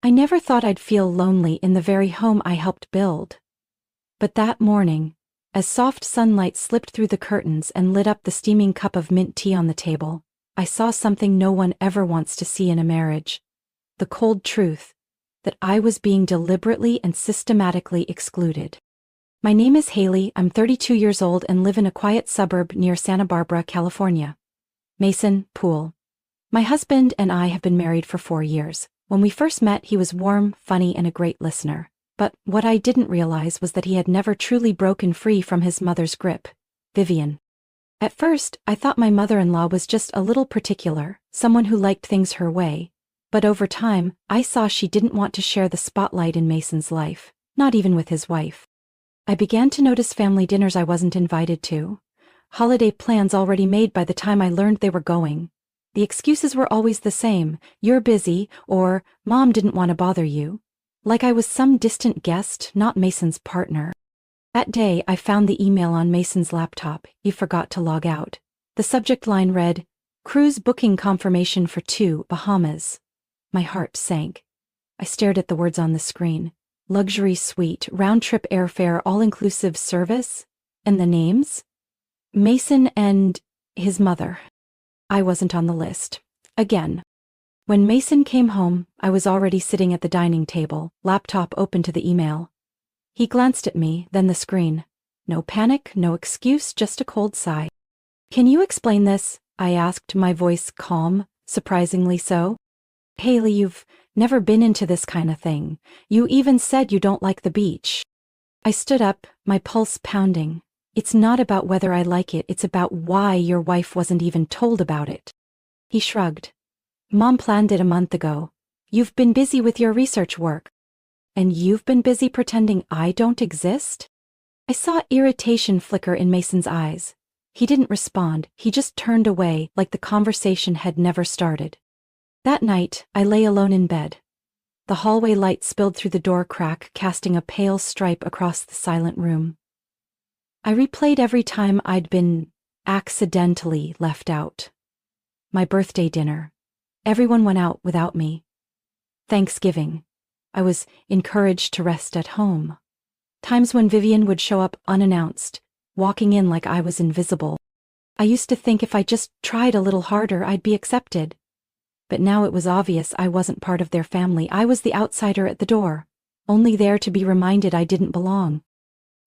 I never thought I'd feel lonely in the very home I helped build. But that morning, as soft sunlight slipped through the curtains and lit up the steaming cup of mint tea on the table, I saw something no one ever wants to see in a marriage. The cold truth that I was being deliberately and systematically excluded. My name is Haley, I'm 32 years old and live in a quiet suburb near Santa Barbara, California. Mason, Poole. My husband and I have been married for 4 years. When we first met, he was warm, funny, and a great listener. But what I didn't realize was that he had never truly broken free from his mother's grip, Vivian. At first, I thought my mother-in-law was just a little particular, someone who liked things her way. But over time, I saw she didn't want to share the spotlight in Mason's life, not even with his wife. I began to notice family dinners I wasn't invited to, holiday plans already made by the time I learned they were going. The excuses were always the same, you're busy, or mom didn't want to bother you. Like I was some distant guest, not Mason's partner. That day, I found the email on Mason's laptop. He forgot to log out. The subject line read, "Cruise booking confirmation for 2, Bahamas." My heart sank. I stared at the words on the screen. Luxury suite, round-trip airfare, all-inclusive service? And the names? Mason and his mother. I wasn't on the list. Again. When Mason came home, I was already sitting at the dining table, laptop open to the email. He glanced at me, then the screen. No panic, no excuse, just a cold sigh. "Can you explain this?" I asked, my voice calm, surprisingly so. "Haley, you've never been into this kind of thing. You even said you don't like the beach." I stood up, my pulse pounding. "It's not about whether I like it, it's about why your wife wasn't even told about it." He shrugged. "Mom planned it a month ago. You've been busy with your research work. And you've been busy pretending I don't exist?" I saw irritation flicker in Mason's eyes. He didn't respond, he just turned away like the conversation had never started. That night, I lay alone in bed. The hallway light spilled through the door crack, casting a pale stripe across the silent room. I replayed every time I'd been accidentally left out. My birthday dinner. Everyone went out without me. Thanksgiving. I was encouraged to rest at home. Times when Vivian would show up unannounced, walking in like I was invisible. I used to think if I just tried a little harder, I'd be accepted. But now it was obvious I wasn't part of their family. I was the outsider at the door, only there to be reminded I didn't belong.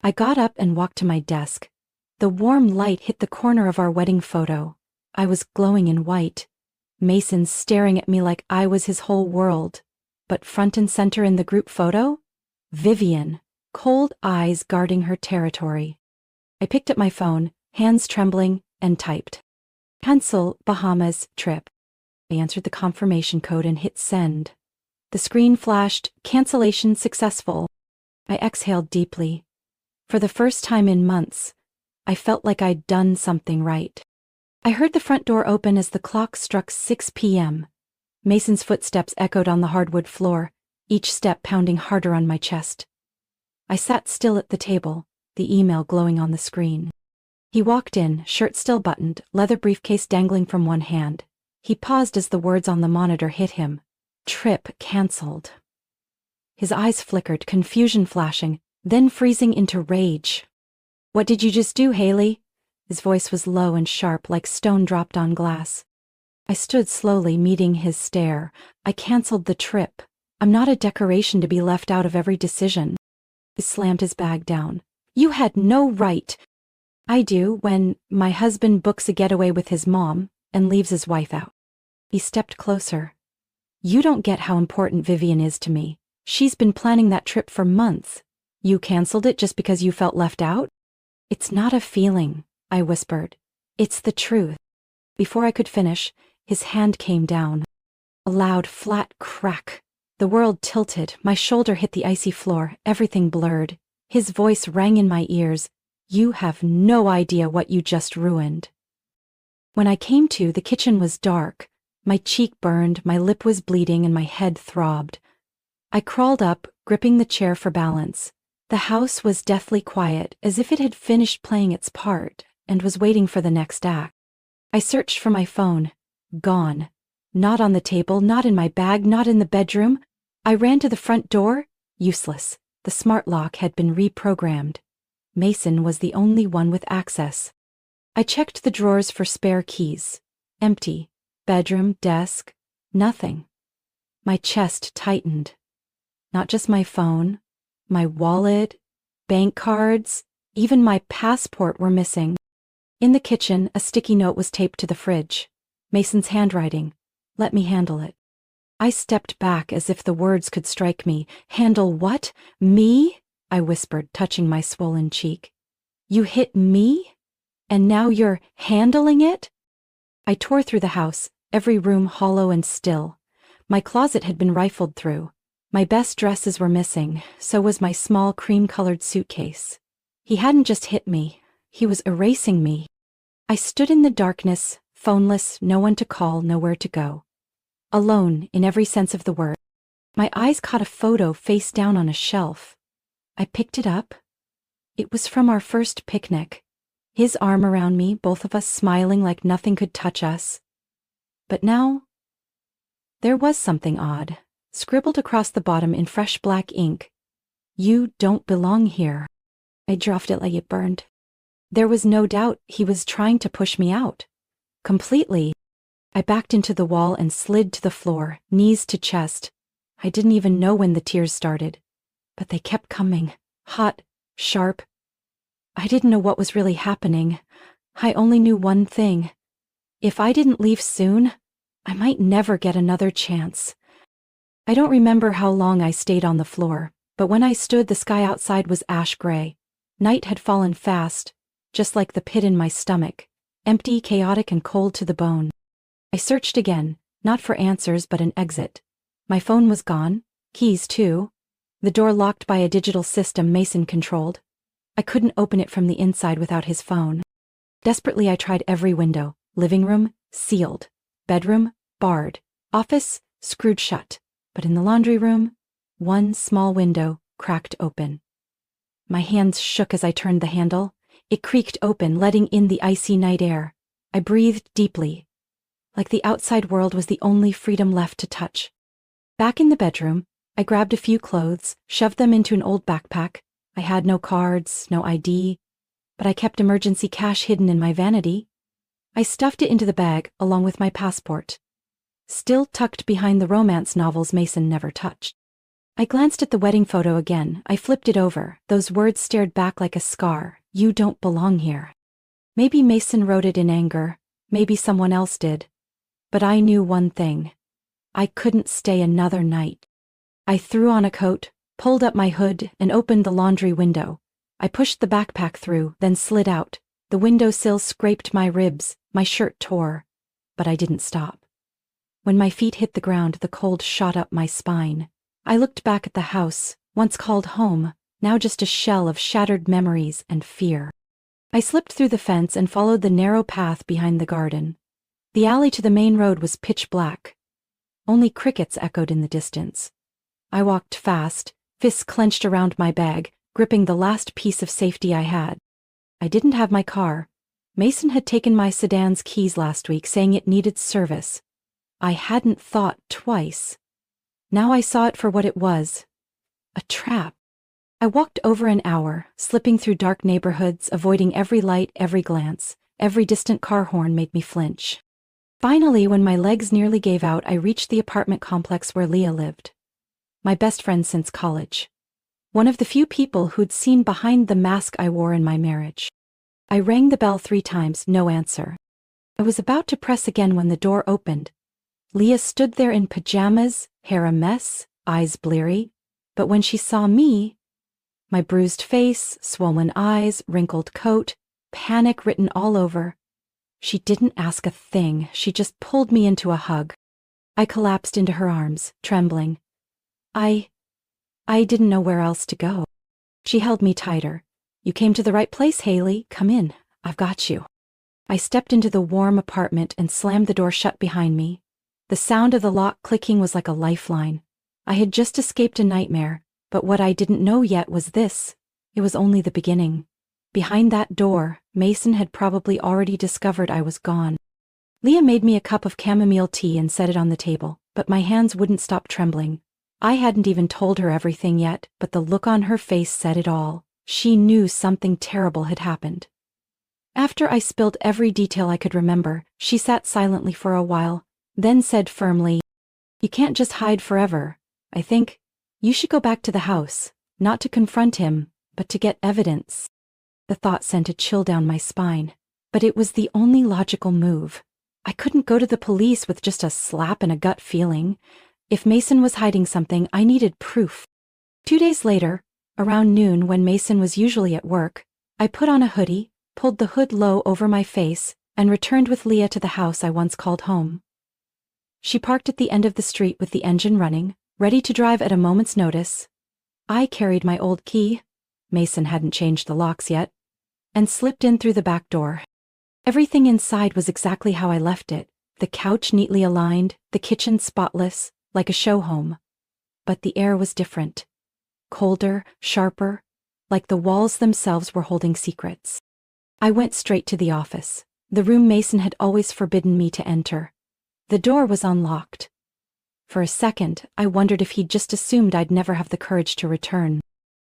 I got up and walked to my desk. The warm light hit the corner of our wedding photo. I was glowing in white. Mason staring at me like I was his whole world. But front and center in the group photo? Vivian, cold eyes guarding her territory. I picked up my phone, hands trembling, and typed. "Cancel Bahamas trip." I answered the confirmation code and hit send. The screen flashed, "Cancellation successful." I exhaled deeply. For the first time in months, I felt like I'd done something right. I heard the front door open as the clock struck 6 p.m. Mason's footsteps echoed on the hardwood floor, each step pounding harder on my chest. I sat still at the table, the email glowing on the screen. He walked in, shirt still buttoned, leather briefcase dangling from one hand. He paused as the words on the monitor hit him. "Trip canceled." His eyes flickered, confusion flashing, then freezing into rage. "What did you just do, Haley?" His voice was low and sharp, like stone dropped on glass. I stood slowly, meeting his stare. "I canceled the trip. I'm not a decoration to be left out of every decision." He slammed his bag down. "You had no right." "I do when my husband books a getaway with his mom and leaves his wife out." He stepped closer. "You don't get how important Vivian is to me. She's been planning that trip for months. You canceled it just because you felt left out?" "It's not a feeling," I whispered. "It's the truth." Before I could finish, his hand came down. A loud, flat crack. The world tilted, my shoulder hit the icy floor, everything blurred. His voice rang in my ears. "You have no idea what you just ruined." When I came to, the kitchen was dark. My cheek burned, my lip was bleeding, and my head throbbed. I crawled up, gripping the chair for balance. The house was deathly quiet, as if it had finished playing its part, and was waiting for the next act. I searched for my phone. Gone. Not on the table, not in my bag, not in the bedroom. I ran to the front door. Useless. The smart lock had been reprogrammed. Mason was the only one with access. I checked the drawers for spare keys. Empty. Bedroom, desk, nothing. My chest tightened. Not just my phone, my wallet, bank cards, even my passport were missing. In the kitchen, a sticky note was taped to the fridge. Mason's handwriting. Let me handle it. I stepped back as if the words could strike me. Handle what? Me? I whispered, touching my swollen cheek. You hit me? And now you're handling it? I tore through the house, every room hollow and still. My closet had been rifled through. My best dresses were missing, so was my small cream-colored suitcase. He hadn't just hit me, he was erasing me. I stood in the darkness, phoneless, no one to call, nowhere to go. Alone, in every sense of the word. My eyes caught a photo face down on a shelf. I picked it up. It was from our first picnic. His arm around me, both of us smiling like nothing could touch us. But now, there was something odd, scribbled across the bottom in fresh black ink. You don't belong here. I dropped it like it burned. There was no doubt he was trying to push me out. Completely. I backed into the wall and slid to the floor, knees to chest. I didn't even know when the tears started. But they kept coming, hot, sharp. I didn't know what was really happening. I only knew one thing. If I didn't leave soon, I might never get another chance. I don't remember how long I stayed on the floor, but when I stood, the sky outside was ash gray. Night had fallen fast, just like the pit in my stomach, empty, chaotic, and cold to the bone. I searched again, not for answers but an exit. My phone was gone, keys too. The door locked by a digital system Mason controlled. I couldn't open it from the inside without his phone. Desperately I tried every window. Living room, sealed. Bedroom, barred. Office, screwed shut. But in the laundry room, one small window cracked open. My hands shook as I turned the handle. It creaked open, letting in the icy night air. I breathed deeply, like the outside world was the only freedom left to touch. Back in the bedroom, I grabbed a few clothes, shoved them into an old backpack. I had no cards, no ID, but I kept emergency cash hidden in my vanity. I stuffed it into the bag along with my passport, still tucked behind the romance novels Mason never touched. I glanced at the wedding photo again. I flipped it over. Those words stared back like a scar. You don't belong here. Maybe Mason wrote it in anger. Maybe someone else did. But I knew one thing. I couldn't stay another night. I threw on a coat, pulled up my hood, and opened the laundry window. I pushed the backpack through, then slid out. The windowsill scraped my ribs, my shirt tore. But I didn't stop. When my feet hit the ground, the cold shot up my spine. I looked back at the house, once called home, now just a shell of shattered memories and fear. I slipped through the fence and followed the narrow path behind the garden. The alley to the main road was pitch black. Only crickets echoed in the distance. I walked fast, fists clenched around my bag, gripping the last piece of safety I had. I didn't have my car. Mason had taken my sedan's keys last week, saying it needed service. I hadn't thought twice. Now I saw it for what it was. A trap. I walked over an hour, slipping through dark neighborhoods, avoiding every light, every glance. Every distant car horn made me flinch. Finally, when my legs nearly gave out, I reached the apartment complex where Leah lived. My best friend since college. One of the few people who'd seen behind the mask I wore in my marriage. I rang the bell 3 times, no answer. I was about to press again when the door opened. Leah stood there in pajamas, hair a mess, eyes bleary. But when she saw me, my bruised face, swollen eyes, wrinkled coat, panic written all over, she didn't ask a thing. She just pulled me into a hug. I collapsed into her arms, trembling. I didn't know where else to go. She held me tighter. You came to the right place, Haley. Come in. I've got you. I stepped into the warm apartment and slammed the door shut behind me. The sound of the lock clicking was like a lifeline. I had just escaped a nightmare, but what I didn't know yet was this. It was only the beginning. Behind that door, Mason had probably already discovered I was gone. Leah made me a cup of chamomile tea and set it on the table, but my hands wouldn't stop trembling. I hadn't even told her everything yet, but the look on her face said it all. She knew something terrible had happened. After I spilled every detail I could remember, she sat silently for a while, then said firmly, "You can't just hide forever. I think you should go back to the house, not to confront him, but to get evidence." The thought sent a chill down my spine, but it was the only logical move. I couldn't go to the police with just a slap and a gut feeling. If Mason was hiding something, I needed proof. 2 days later, around noon when Mason was usually at work, I put on a hoodie, pulled the hood low over my face, and returned with Leah to the house I once called home. She parked at the end of the street with the engine running, ready to drive at a moment's notice. I carried my old key, Mason hadn't changed the locks yet, and slipped in through the back door. Everything inside was exactly how I left it, the couch neatly aligned, the kitchen spotless, like a show home. But the air was different. Colder, sharper, like the walls themselves were holding secrets. I went straight to the office, the room Mason had always forbidden me to enter. The door was unlocked. For a second, I wondered if he'd just assumed I'd never have the courage to return.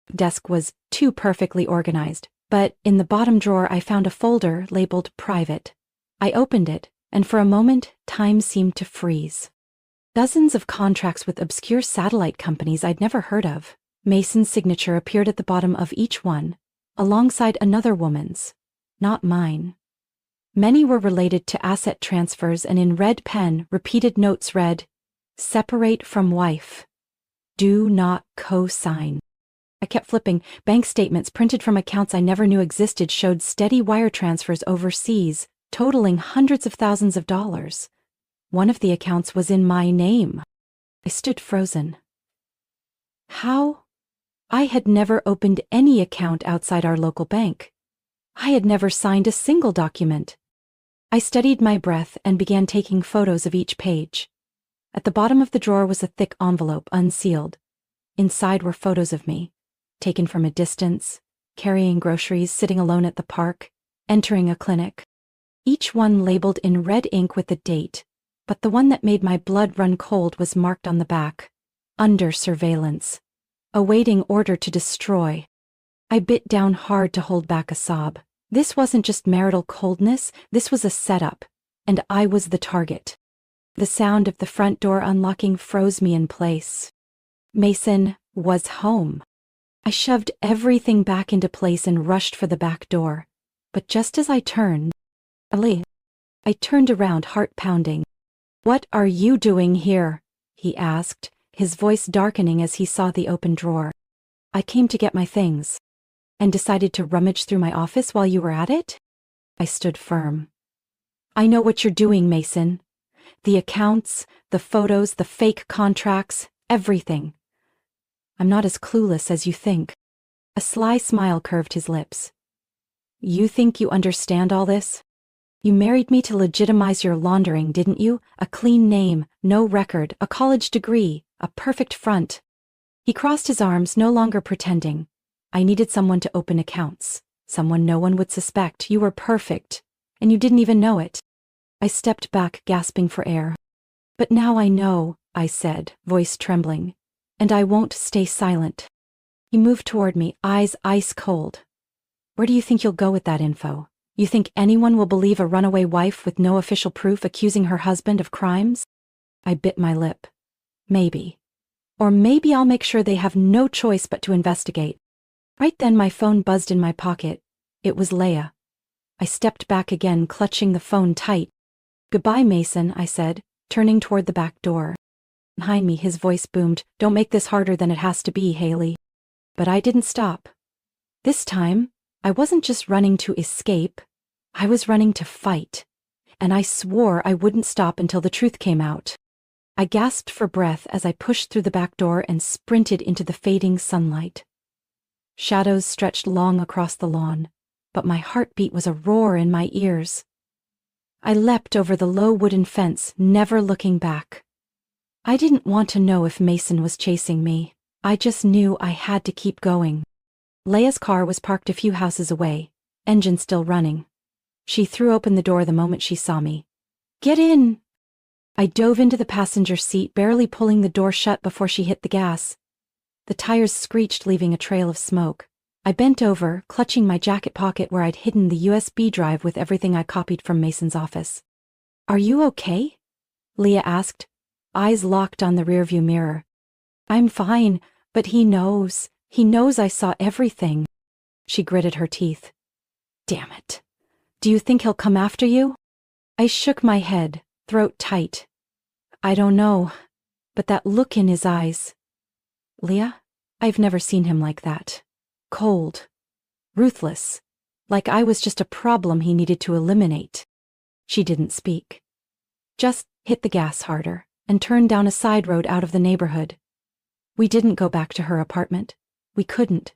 The desk was too perfectly organized, but in the bottom drawer I found a folder labeled Private. I opened it, and for a moment, time seemed to freeze. Dozens of contracts with obscure satellite companies I'd never heard of. Mason's signature appeared at the bottom of each one, alongside another woman's, not mine. Many were related to asset transfers, and in red pen, repeated notes read, "Separate from wife. Do not co-sign." I kept flipping. Bank statements printed from accounts I never knew existed showed steady wire transfers overseas, totaling hundreds of thousands of dollars. One of the accounts was in my name. I stood frozen. How? I had never opened any account outside our local bank. I had never signed a single document. I steadied my breath and began taking photos of each page. At the bottom of the drawer was a thick envelope, unsealed. Inside were photos of me, taken from a distance, carrying groceries, sitting alone at the park, entering a clinic. Each one labeled in red ink with the date, but the one that made my blood run cold was marked on the back, "Under surveillance. Awaiting order to destroy." I bit down hard to hold back a sob. This wasn't just marital coldness, this was a setup, and I was the target. The sound of the front door unlocking froze me in place. Mason was home. I shoved everything back into place and rushed for the back door. But just as I turned, I turned around, heart pounding. "What are you doing here?" he asked, his voice darkening as he saw the open drawer. "I came to get my things." "And decided to rummage through my office while you were at it?" I stood firm. "I know what you're doing, Mason. The accounts, the photos, the fake contracts, everything. I'm not as clueless as you think." A sly smile curved his lips. "You think you understand all this? You married me to legitimize your laundering, didn't you? A clean name, no record, a college degree, a perfect front." He crossed his arms, no longer pretending. "I needed someone to open accounts, someone no one would suspect. You were perfect, and you didn't even know it." I stepped back, gasping for air. "But now I know," I said, voice trembling, "and I won't stay silent." He moved toward me, eyes ice cold. "Where do you think you'll go with that info? You think anyone will believe a runaway wife with no official proof accusing her husband of crimes?" I bit my lip. "Maybe. Or maybe I'll make sure they have no choice but to investigate." Right then my phone buzzed in my pocket. It was Leah. I stepped back again, clutching the phone tight. "Goodbye, Mason," I said, turning toward the back door. Behind me, his voice boomed, "Don't make this harder than it has to be, Haley." But I didn't stop. This time, I wasn't just running to escape. I was running to fight. And I swore I wouldn't stop until the truth came out. I gasped for breath as I pushed through the back door and sprinted into the fading sunlight. Shadows stretched long across the lawn, but my heartbeat was a roar in my ears. I leapt over the low wooden fence, never looking back. I didn't want to know if Mason was chasing me. I just knew I had to keep going. Leah's car was parked a few houses away, engine still running. She threw open the door the moment she saw me. "Get in!" I dove into the passenger seat, barely pulling the door shut before she hit the gas. The tires screeched, leaving a trail of smoke. I bent over, clutching my jacket pocket where I'd hidden the USB drive with everything I copied from Mason's office. "Are you okay?" Leah asked, eyes locked on the rearview mirror. "I'm fine, but he knows I saw everything." She gritted her teeth. "Damn it. Do you think he'll come after you?" I shook my head, throat tight. "I don't know, but that look in his eyes." "Leah, I've never seen him like that. Cold. Ruthless. Like I was just a problem he needed to eliminate." She didn't speak. Just hit the gas harder and turned down a side road out of the neighborhood. We didn't go back to her apartment. We couldn't.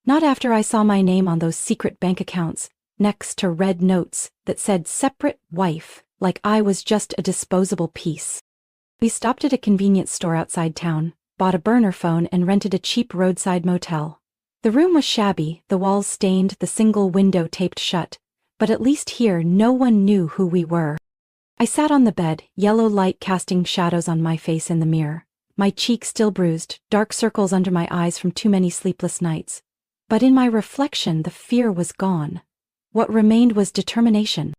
Not after I saw my name on those secret bank accounts, next to red notes that said "separate wife," like I was just a disposable piece. We stopped at a convenience store outside town, bought a burner phone and rented a cheap roadside motel. The room was shabby, the walls stained, the single window taped shut, but at least here no one knew who we were. I sat on the bed, yellow light casting shadows on my face in the mirror, my cheek still bruised, dark circles under my eyes from too many sleepless nights. But in my reflection the fear was gone. What remained was determination.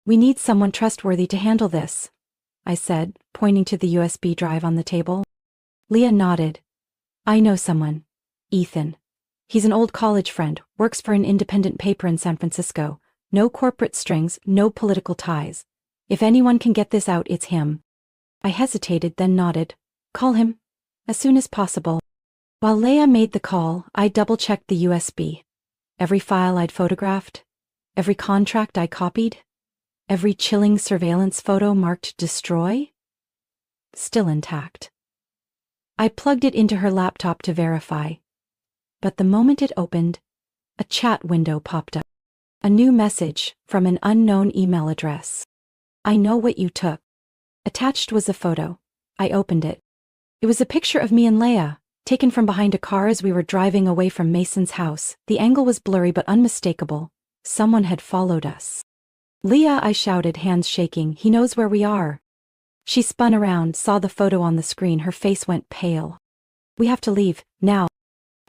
"We need someone trustworthy to handle this," I said, pointing to the USB drive on the table. Leah nodded. "I know someone. Ethan. He's an old college friend, works for an independent paper in San Francisco. No corporate strings, no political ties. If anyone can get this out, it's him." I hesitated, then nodded. "Call him. As soon as possible." While Leah made the call, I double-checked the USB. Every file I'd photographed, every contract I copied, every chilling surveillance photo marked destroy, still intact. I plugged it into her laptop to verify. But the moment it opened, a chat window popped up. A new message from an unknown email address. "I know what you took." Attached was a photo. I opened it. It was a picture of me and Leah, taken from behind a car as we were driving away from Mason's house. The angle was blurry but unmistakable. Someone had followed us. "Leah," I shouted, hands shaking, "he knows where we are." She spun around, saw the photo on the screen, her face went pale. "We have to leave, now."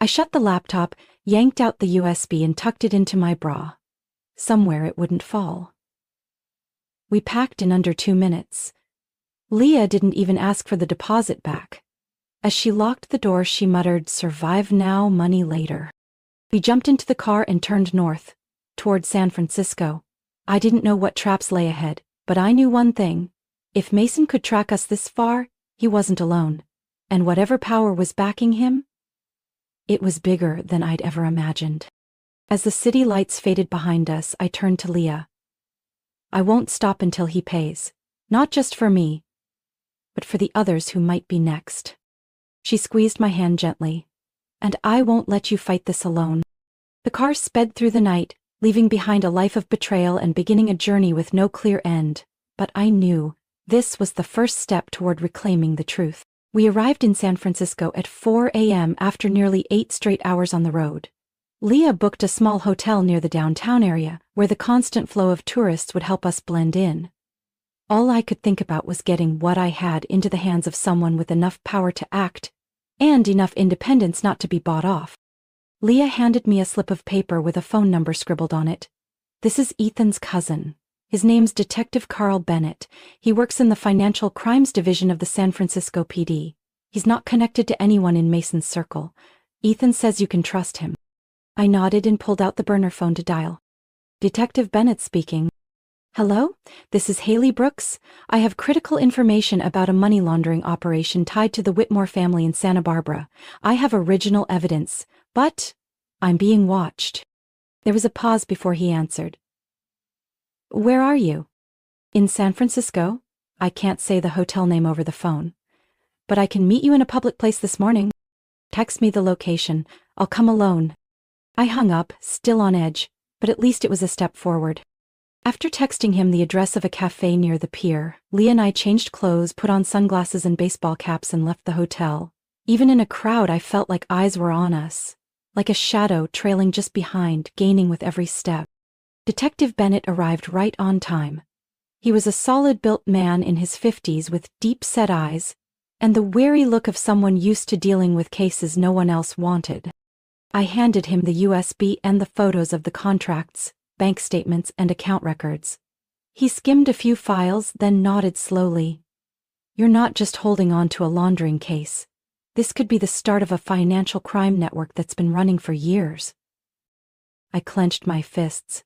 I shut the laptop, yanked out the USB and tucked it into my bra. Somewhere it wouldn't fall. We packed in under 2 minutes. Leah didn't even ask for the deposit back. As she locked the door, she muttered, "Survive now, money later." We jumped into the car and turned north, toward San Francisco. I didn't know what traps lay ahead, but I knew one thing. If Mason could track us this far, he wasn't alone. And whatever power was backing him, it was bigger than I'd ever imagined. As the city lights faded behind us, I turned to Leah. "I won't stop until he pays. Not just for me, but for the others who might be next." She squeezed my hand gently. "And I won't let you fight this alone." The car sped through the night, leaving behind a life of betrayal and beginning a journey with no clear end. But I knew this was the first step toward reclaiming the truth. We arrived in San Francisco at 4 a.m. after nearly 8 straight hours on the road. Leah booked a small hotel near the downtown area, where the constant flow of tourists would help us blend in. All I could think about was getting what I had into the hands of someone with enough power to act, and enough independence not to be bought off. Leah handed me a slip of paper with a phone number scribbled on it. "This is Ethan's cousin. His name's Detective Carl Bennett. He works in the Financial Crimes Division of the San Francisco PD. He's not connected to anyone in Mason's circle. Ethan says you can trust him." I nodded and pulled out the burner phone to dial. "Detective Bennett speaking." "Hello? This is Haley Brooks. I have critical information about a money laundering operation tied to the Whitmore family in Santa Barbara. I have original evidence, but I'm being watched." There was a pause before he answered. "Where are you?" "In San Francisco. I can't say the hotel name over the phone. But I can meet you in a public place this morning. Text me the location. I'll come alone." I hung up, still on edge, but at least it was a step forward. After texting him the address of a cafe near the pier, Leah and I changed clothes, put on sunglasses and baseball caps and left the hotel. Even in a crowd, I felt like eyes were on us, like a shadow trailing just behind, gaining with every step. Detective Bennett arrived right on time. He was a solid-built man in his 50s with deep-set eyes, and the weary look of someone used to dealing with cases no one else wanted. I handed him the USB and the photos of the contracts, bank statements, and account records. He skimmed a few files, then nodded slowly. "You're not just holding on to a laundering case. This could be the start of a financial crime network that's been running for years." I clenched my fists.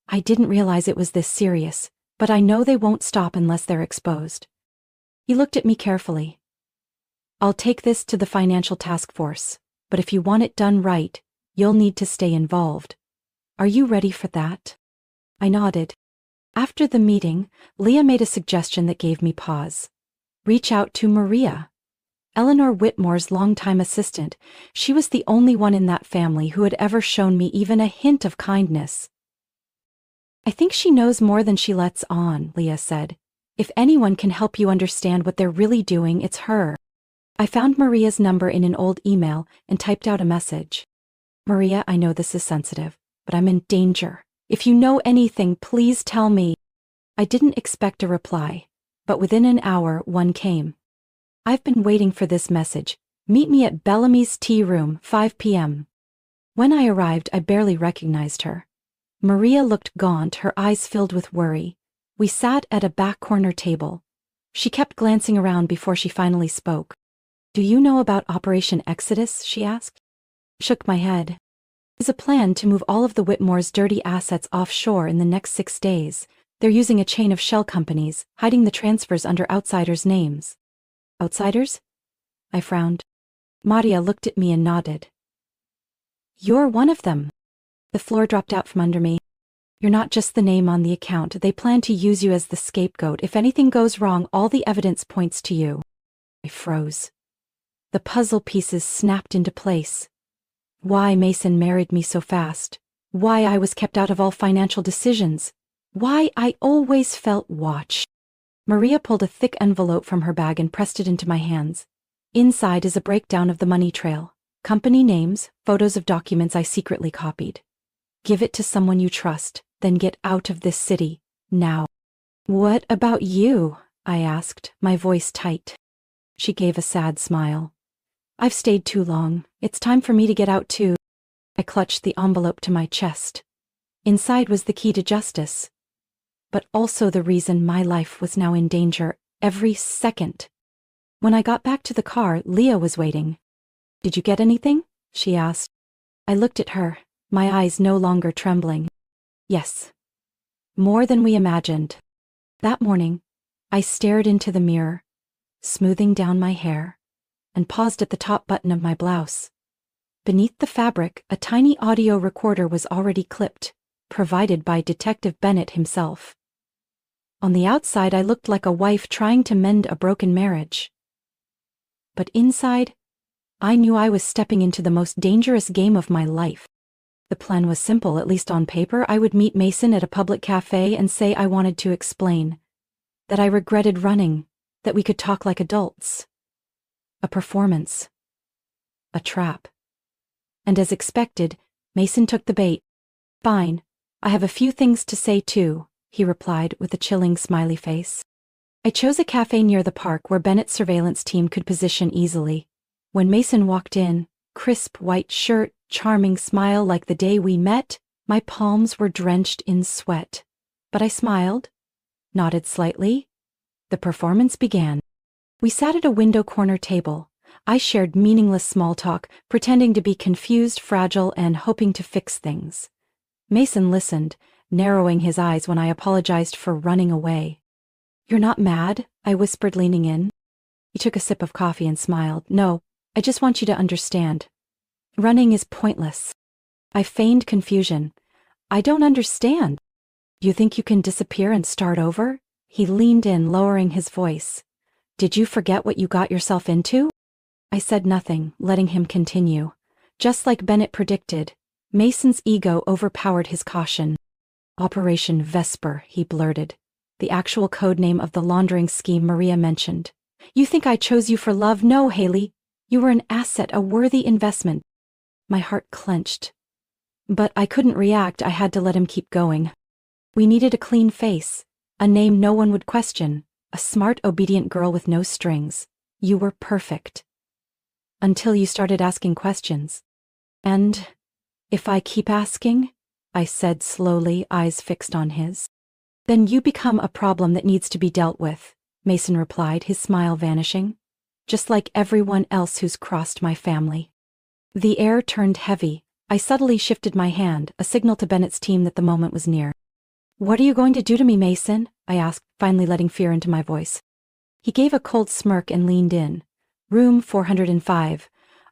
I didn't realize it was this serious, but I know they won't stop unless they're exposed. He looked at me carefully. "I'll take this to the financial task force, but if you want it done right, you'll need to stay involved. Are you ready for that?" I nodded. After the meeting, Leah made a suggestion that gave me pause. Reach out to Maria. Eleanor Whitmore's longtime assistant. She was the only one in that family who had ever shown me even a hint of kindness. "I think she knows more than she lets on," Leah said. "If anyone can help you understand what they're really doing, it's her." I found Maria's number in an old email and typed out a message. "Maria, I know this is sensitive, but I'm in danger. If you know anything, please tell me." I didn't expect a reply, but within an hour one came. "I've been waiting for this message. Meet me at Bellamy's tea room, 5 p.m. When I arrived, I barely recognized her. Maria looked gaunt, her eyes filled with worry. We sat at a back corner table. She kept glancing around before she finally spoke. "Do you know about Operation Exodus?" she asked. I shook my head. "There's a plan to move all of the Whitmore's dirty assets offshore in the next 6 days. They're using a chain of shell companies, hiding the transfers under outsiders' names." "Outsiders?" I frowned. Maria looked at me and nodded. "You're one of them." The floor dropped out from under me. "You're not just the name on the account. They plan to use you as the scapegoat. If anything goes wrong, all the evidence points to you." I froze. The puzzle pieces snapped into place. Why Mason married me so fast. Why I was kept out of all financial decisions. Why I always felt watched. Maria pulled a thick envelope from her bag and pressed it into my hands. Inside is a breakdown of the money trail, company names, photos of documents I secretly copied. "Give it to someone you trust, then get out of this city, now." "What about you?" I asked, my voice tight. She gave a sad smile. "I've stayed too long. It's time for me to get out too." I clutched the envelope to my chest. Inside was the key to justice, but also the reason my life was now in danger every second. When I got back to the car, Leah was waiting. "Did you get anything?" she asked. I looked at her, my eyes no longer trembling. "Yes. More than we imagined." That morning, I stared into the mirror, smoothing down my hair, and paused at the top button of my blouse. Beneath the fabric, a tiny audio recorder was already clipped, provided by Detective Bennett himself. On the outside, I looked like a wife trying to mend a broken marriage. But inside, I knew I was stepping into the most dangerous game of my life. The plan was simple, at least on paper. I would meet Mason at a public cafe and say I wanted to explain, that I regretted running, that we could talk like adults. A performance. A trap. And as expected, Mason took the bait. "Fine. I have a few things to say too," he replied with a chilling smiley face. I chose a cafe near the park where Bennett's surveillance team could position easily. When Mason walked in, crisp white shirt, charming smile like the day we met, my palms were drenched in sweat. But I smiled, nodded slightly. The performance began. We sat at a window corner table. I shared meaningless small talk, pretending to be confused, fragile, and hoping to fix things. Mason listened, narrowing his eyes when I apologized for running away. "You're not mad?" I whispered, leaning in. He took a sip of coffee and smiled. "No, I just want you to understand. Running is pointless." I feigned confusion. "I don't understand." "You think you can disappear and start over?" He leaned in, lowering his voice. "Did you forget what you got yourself into?" I said nothing, letting him continue. Just like Bennett predicted, Mason's ego overpowered his caution. "Operation Vesper," he blurted, the actual code name of the laundering scheme Maria mentioned. "You think I chose you for love? No, Haley. You were an asset, a worthy investment." My heart clenched. But I couldn't react. I had to let him keep going. "We needed a clean face. A name no one would question, a smart, obedient girl with no strings. You were perfect. Until you started asking questions. And if I keep asking, I said slowly, eyes fixed on his. Then you become a problem that needs to be dealt with, Mason replied, his smile vanishing. Just like everyone else who's crossed my family. The air turned heavy. I subtly shifted my hand, a signal to Bennett's team that the moment was near. What are you going to do to me, Mason? I asked, finally letting fear into my voice. He gave a cold smirk and leaned in. Room 405.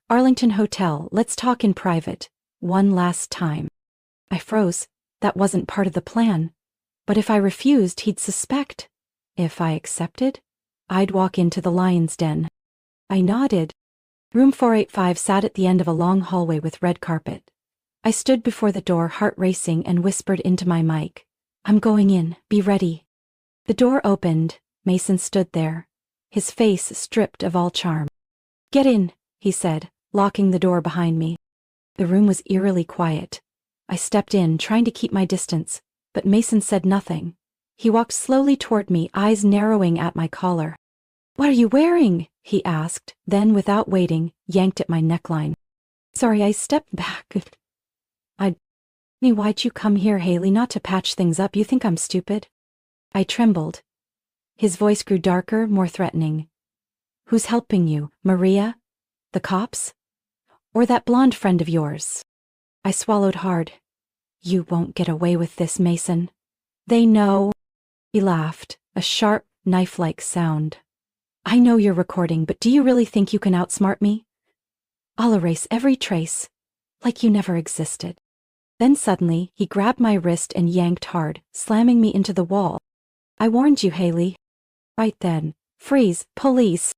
Arlington Hotel, let's talk in private. One last time. I froze. That wasn't part of the plan. But if I refused, he'd suspect. If I accepted, I'd walk into the lion's den. I nodded. Room 485 sat at the end of a long hallway with red carpet. I stood before the door, heart racing, and whispered into my mic. I'm going in, be ready. The door opened. Mason stood there, his face stripped of all charm. Get in, he said, locking the door behind me. The room was eerily quiet. I stepped in, trying to keep my distance, but Mason said nothing. He walked slowly toward me, eyes narrowing at my collar. What are you wearing? He asked, then without waiting, yanked at my neckline. Sorry, I stepped back. Why'd you come here, Haley? Not to patch things up, you think I'm stupid? I trembled. His voice grew darker, more threatening. Who's helping you, Maria? The cops? Or that blonde friend of yours? I swallowed hard. You won't get away with this, Mason. They know. He laughed, a sharp, knife-like sound. I know you're recording, but do you really think you can outsmart me? I'll erase every trace, like you never existed. Then suddenly, he grabbed my wrist and yanked hard, slamming me into the wall. I warned you, Haley. Right then. Freeze, police.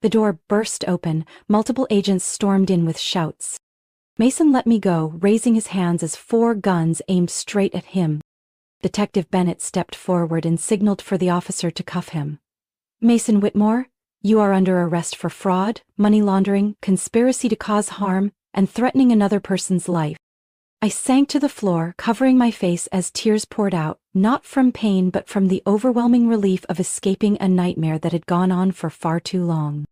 The door burst open, multiple agents stormed in with shouts. Mason let me go, raising his hands as 4 guns aimed straight at him. Detective Bennett stepped forward and signaled for the officer to cuff him. Mason Whitmore, you are under arrest for fraud, money laundering, conspiracy to cause harm, and threatening another person's life. I sank to the floor, covering my face as tears poured out, not from pain but from the overwhelming relief of escaping a nightmare that had gone on for far too long.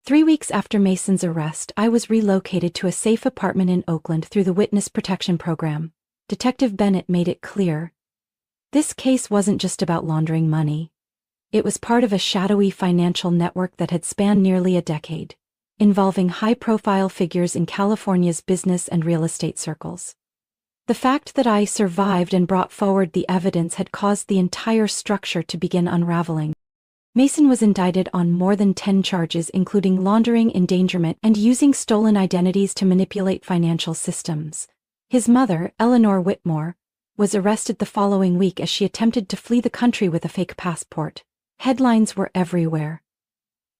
3 weeks after Mason's arrest, I was relocated to a safe apartment in Oakland through the Witness Protection Program. Detective Bennett made it clear. This case wasn't just about laundering money. It was part of a shadowy financial network that had spanned nearly a decade, involving high-profile figures in California's business and real estate circles. The fact that I survived and brought forward the evidence had caused the entire structure to begin unraveling. Mason was indicted on more than 10 charges, including laundering, endangerment, and using stolen identities to manipulate financial systems. His mother, Eleanor Whitmore, was arrested the following week as she attempted to flee the country with a fake passport. Headlines were everywhere.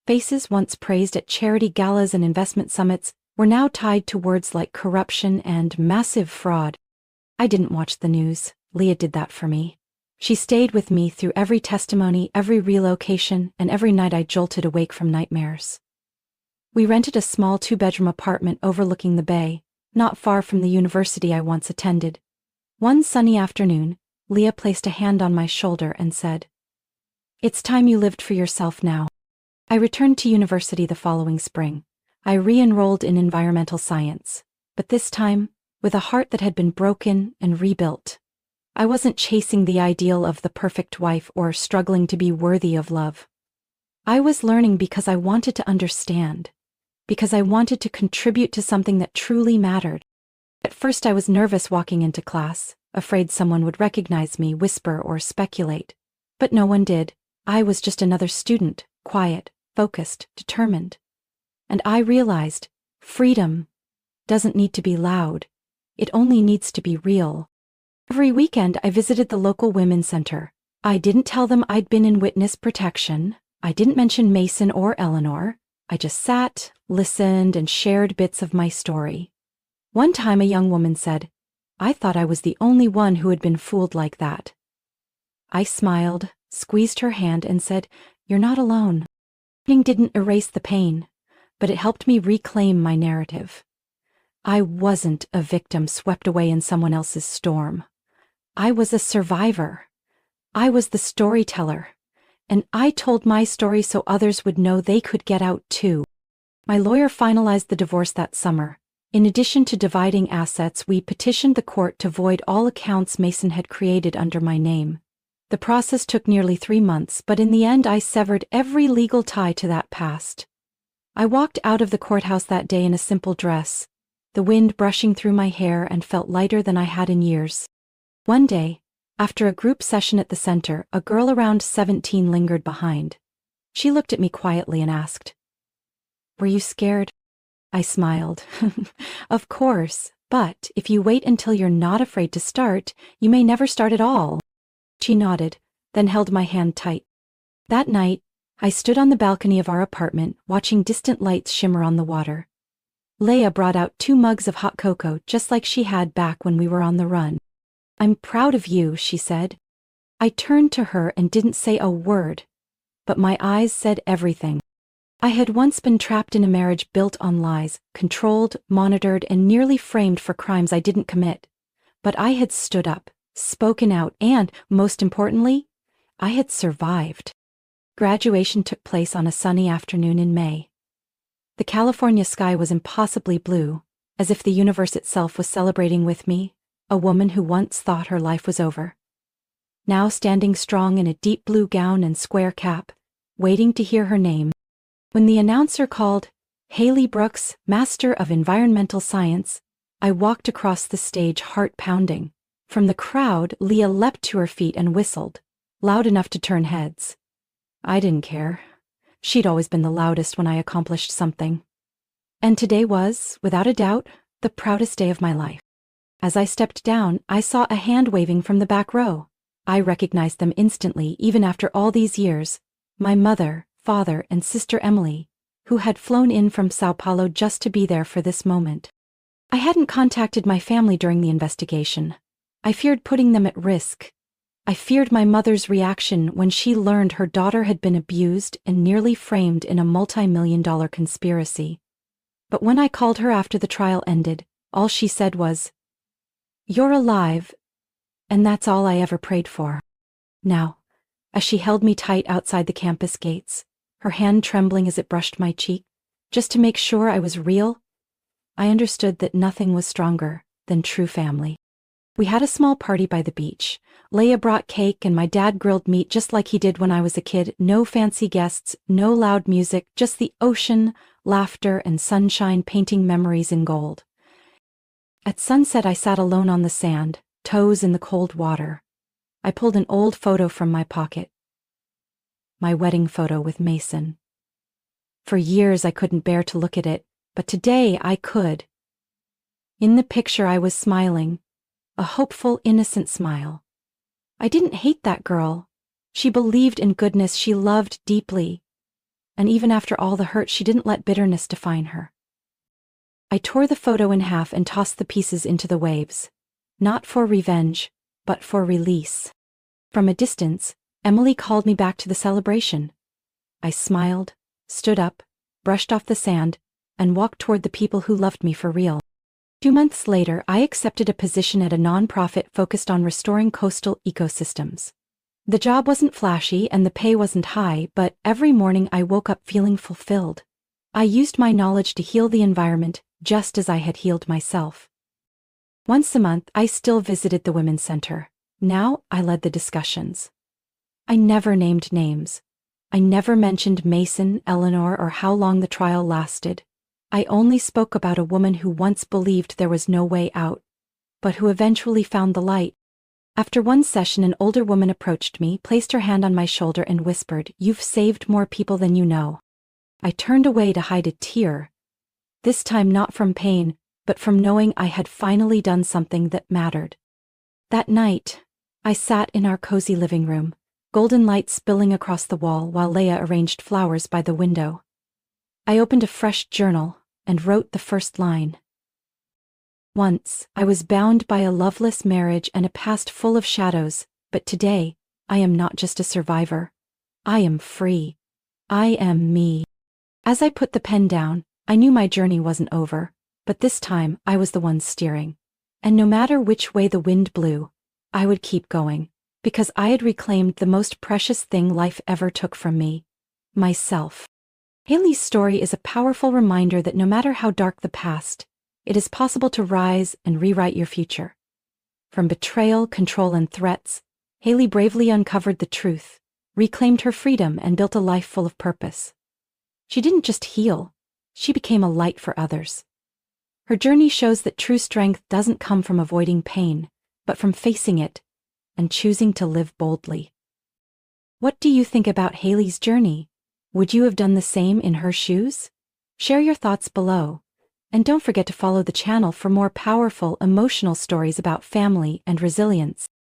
Faces once praised at charity galas and investment summits were now tied to words like corruption and massive fraud. I didn't watch the news. Leah did that for me. She stayed with me through every testimony, every relocation, and every night I jolted awake from nightmares. We rented a small 2-bedroom apartment overlooking the bay, not far from the university I once attended. One sunny afternoon, Leah placed a hand on my shoulder and said, "It's time you lived for yourself now." I returned to university the following spring. I re-enrolled in environmental science, but this time, with a heart that had been broken and rebuilt. I wasn't chasing the ideal of the perfect wife or struggling to be worthy of love. I was learning because I wanted to understand, because I wanted to contribute to something that truly mattered. At first I was nervous walking into class, afraid someone would recognize me, whisper, or speculate. But no one did. I was just another student, quiet, focused, determined. And I realized, freedom doesn't need to be loud. It only needs to be real. Every weekend I visited the local women's center. I didn't tell them I'd been in witness protection. I didn't mention Mason or Eleanor. I just sat, listened, and shared bits of my story. One time a young woman said, "I thought I was the only one who had been fooled like that." I smiled, squeezed her hand, and said, "You're not alone." It didn't erase the pain, but it helped me reclaim my narrative. I wasn't a victim swept away in someone else's storm. I was a survivor. I was the storyteller. And I told my story so others would know they could get out too. My lawyer finalized the divorce that summer. In addition to dividing assets, we petitioned the court to void all accounts Mason had created under my name. The process took nearly 3 months, but in the end I severed every legal tie to that past. I walked out of the courthouse that day in a simple dress, the wind brushing through my hair, and felt lighter than I had in years. One day, after a group session at the center, a girl around 17 lingered behind. She looked at me quietly and asked, "Were you scared?" I smiled. "Of course, but if you wait until you're not afraid to start, you may never start at all." She nodded, then held my hand tight. That night, I stood on the balcony of our apartment, watching distant lights shimmer on the water. Leah brought out 2 mugs of hot cocoa, just like she had back when we were on the run. "I'm proud of you," she said. I turned to her and didn't say a word, but my eyes said everything. I had once been trapped in a marriage built on lies, controlled, monitored, and nearly framed for crimes I didn't commit. But I had stood up, spoken out, and, most importantly, I had survived. Graduation took place on a sunny afternoon in May. The California sky was impossibly blue, as if the universe itself was celebrating with me, a woman who once thought her life was over. Now standing strong in a deep blue gown and square cap, waiting to hear her name. When the announcer called, "Haley Brooks, Master of Environmental Science," I walked across the stage, heart pounding. From the crowd, Leah leapt to her feet and whistled, loud enough to turn heads. I didn't care. She'd always been the loudest when I accomplished something. And today was, without a doubt, the proudest day of my life. As I stepped down, I saw a hand waving from the back row. I recognized them instantly, even after all these years. My mother, father, and sister Emily, who had flown in from Sao Paulo just to be there for this moment. I hadn't contacted my family during the investigation. I feared putting them at risk. I feared my mother's reaction when she learned her daughter had been abused and nearly framed in a multi-million-dollar conspiracy. But when I called her after the trial ended, all she said was, "You're alive," and that's all I ever prayed for. Now, as she held me tight outside the campus gates, her hand trembling as it brushed my cheek, just to make sure I was real, I understood that nothing was stronger than true family. We had a small party by the beach. Leah brought cake and my dad grilled meat just like he did when I was a kid. No fancy guests, no loud music, just the ocean, laughter, and sunshine painting memories in gold. At sunset, I sat alone on the sand, toes in the cold water. I pulled an old photo from my pocket. My wedding photo with Mason. For years I couldn't bear to look at it, but today I could. In the picture I was smiling, a hopeful, innocent smile. I didn't hate that girl. She believed in goodness, she loved deeply. And even after all the hurt, she didn't let bitterness define her. I tore the photo in half and tossed the pieces into the waves. Not for revenge, but for release. From a distance, Emily called me back to the celebration. I smiled, stood up, brushed off the sand, and walked toward the people who loved me for real. 2 months later, I accepted a position at a nonprofit focused on restoring coastal ecosystems. The job wasn't flashy and the pay wasn't high, but every morning I woke up feeling fulfilled. I used my knowledge to heal the environment, just as I had healed myself. Once a month, I still visited the Women's Center. Now I led the discussions. I never named names. I never mentioned Mason, Eleanor, or how long the trial lasted. I only spoke about a woman who once believed there was no way out, but who eventually found the light. After one session, an older woman approached me, placed her hand on my shoulder, and whispered, "You've saved more people than you know." I turned away to hide a tear. This time not from pain, but from knowing I had finally done something that mattered. That night, I sat in our cozy living room, golden light spilling across the wall while Leah arranged flowers by the window. I opened a fresh journal and wrote the first line. Once, I was bound by a loveless marriage and a past full of shadows, but today, I am not just a survivor. I am free. I am me. As I put the pen down, I knew my journey wasn't over, but this time I was the one steering. And no matter which way the wind blew, I would keep going. Because I had reclaimed the most precious thing life ever took from me: myself. Haley's story is a powerful reminder that no matter how dark the past, it is possible to rise and rewrite your future. From betrayal, control, and threats, Haley bravely uncovered the truth, reclaimed her freedom, and built a life full of purpose. She didn't just heal, she became a light for others. Her journey shows that true strength doesn't come from avoiding pain, but from facing it and choosing to live boldly. What do you think about Haley's journey? Would you have done the same in her shoes? Share your thoughts below, and don't forget to follow the channel for more powerful, emotional stories about family and resilience.